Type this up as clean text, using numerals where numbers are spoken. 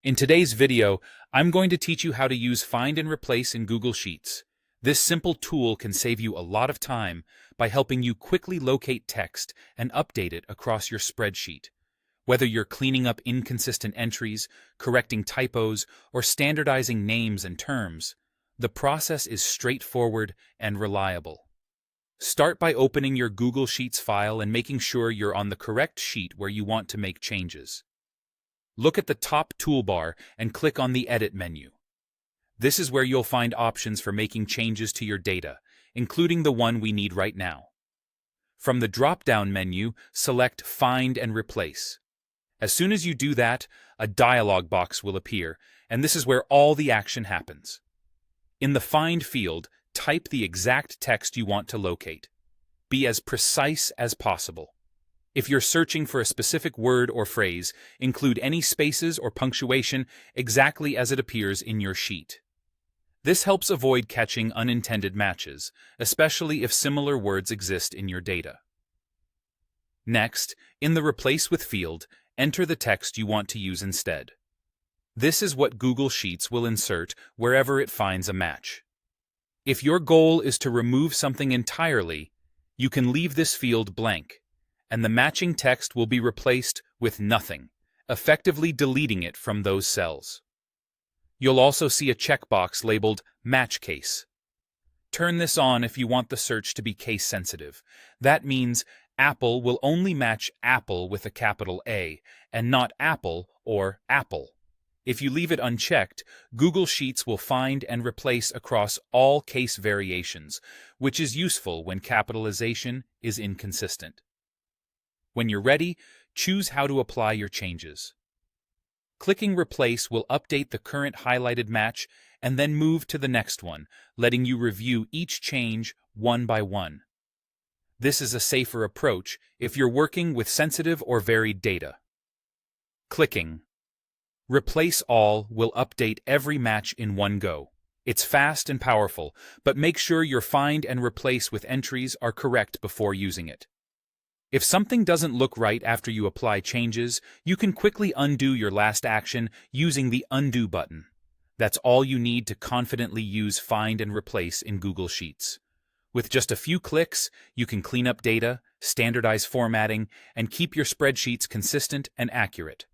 In today's video, I'm going to teach you how to use Find and Replace in Google Sheets. This simple tool can save you a lot of time by helping you quickly locate text and update it across your spreadsheet. Whether you're cleaning up inconsistent entries, correcting typos, or standardizing names and terms, the process is straightforward and reliable. Start by opening your Google Sheets file and making sure you're on the correct sheet where you want to make changes. Look at the top toolbar and click on the Edit menu. This is where you'll find options for making changes to your data, including the one we need right now. From the drop-down menu, select Find and Replace. As soon as you do that, a dialog box will appear, and this is where all the action happens. In the Find field, type the exact text you want to locate. Be as precise as possible. If you're searching for a specific word or phrase, include any spaces or punctuation exactly as it appears in your sheet. This helps avoid catching unintended matches, especially if similar words exist in your data. Next, in the Replace With field, enter the text you want to use instead. This is what Google Sheets will insert wherever it finds a match. If your goal is to remove something entirely, you can leave this field blank, and the matching text will be replaced with nothing, effectively deleting it from those cells. You'll also see a checkbox labeled Match Case. Turn this on if you want the search to be case-sensitive. That means Apple will only match Apple with a capital A, and not Apple or Apple. If you leave it unchecked, Google Sheets will find and replace across all case variations, which is useful when capitalization is inconsistent. When you're ready, choose how to apply your changes. Clicking Replace will update the current highlighted match and then move to the next one, letting you review each change one by one. This is a safer approach if you're working with sensitive or varied data. Clicking Replace All will update every match in one go. It's fast and powerful, but make sure your Find and Replace with entries are correct before using it. If something doesn't look right after you apply changes, you can quickly undo your last action using the Undo button. That's all you need to confidently use Find and Replace in Google Sheets. With just a few clicks, you can clean up data, standardize formatting, and keep your spreadsheets consistent and accurate.